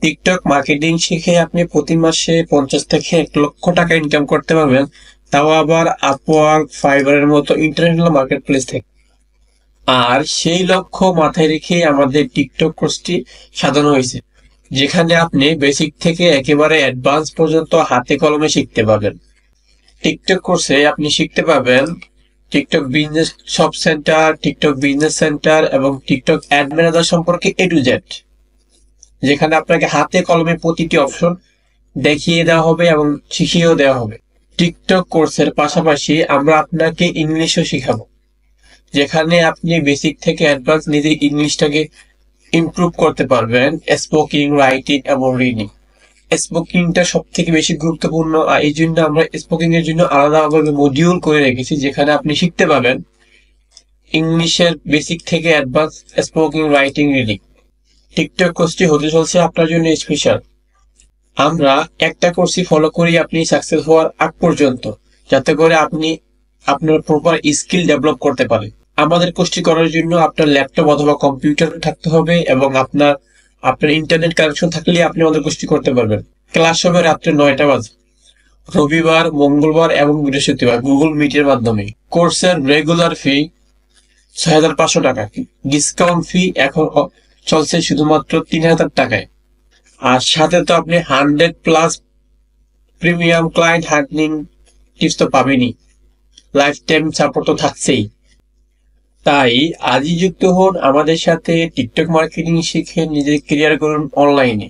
TikTok marketing শিখে আপনি প্রতি মাসে 50 থেকে 1 লক্ষ টাকা ইনকাম করতে পারবেন, তাও আবার আপওয়ার্ক, ফাইবারের মতো ইন্টারন্যাশনাল মার্কেট প্লেস থেকে। আর সেই লক্ষ্য মাথায় রেখে আমাদের টিকটক কোর্সটি সাজানো হয়েছে, যেখানে আপনি বেসিক থেকে একেবারে অ্যাডভান্স পর্যন্ত হাতে কলমে শিখতে পারবেন। টিকটক কোর্সে আপনি শিখতে পাবেন TikTok business shop centre, TikTok business centre এবং টিকটক অ্যাড ম্যানেজার সম্পর্কে A to Z, যেখানে আপনাকে হাতে কলমে প্রতিটি অপশন দেখিয়ে দেওয়া হবে এবং শিখিয়েও দেওয়া হবে। টিকটক কোর্সের পাশাপাশি আমরা আপনাকে ইংলিশও শিখাবো, যেখানে আপনি বেসিক থেকে অ্যাডভান্স নিজে ইংলিশটাকে ইমপ্রুভ করতে পারবেন, স্পিকিং, রাইটিং এবং রিডিং। স্পিকিংটা সব থেকে বেশি গুরুত্বপূর্ণ, আর এই জন্য আমরা স্পিকিং এর জন্য আলাদাভাবে মডিউল করে রেখেছি, যেখানে আপনি শিখতে পাবেন ইংলিশের বেসিক থেকে advance speaking, writing, reading. TikTok কোর্সটি হতে চলছে আপনার জন্য স্পেশাল। আমরা একটা কোর্সই ফলো করি আপনি সাকসেস হওয়ার আগ পর্যন্ত, যাতে করে আপনি আপনার প্রপার স্কিল ডেভেলপ করতে পারেন। আমাদের কোর্সটি করার জন্য আপনার ল্যাপটপ অথবা কম্পিউটার থাকতে হবে এবং আপনার ইন্টারনেট কানেকশন থাকলে আপনি আমাদের কোর্সটি করতে পারবেন। ক্লাস হবে রাত্রে 9টা বাজে, রবিবার, মঙ্গলবার এবং বৃহস্পতিবার গুগল মিটের মাধ্যমে। কোর্সের রেগুলার ফি 6,500 টাকা, ডিসকাউন্ট ফি এখন চলছে শুধুমাত্র 3,000 টাকায়। আর সাথে তো আপনি 100+ প্রিমিয়াম ক্লায়েন্ট হ্যান্ডলিং টিপস তো পাবেনই, লাইফ টাইম সাপোর্ট তো থাকছেই। তাই আজই যুক্ত হন আমাদের সাথে, টিকটক মার্কেটিং শিখে নিজের ক্যারিয়ার করুন অনলাইনে।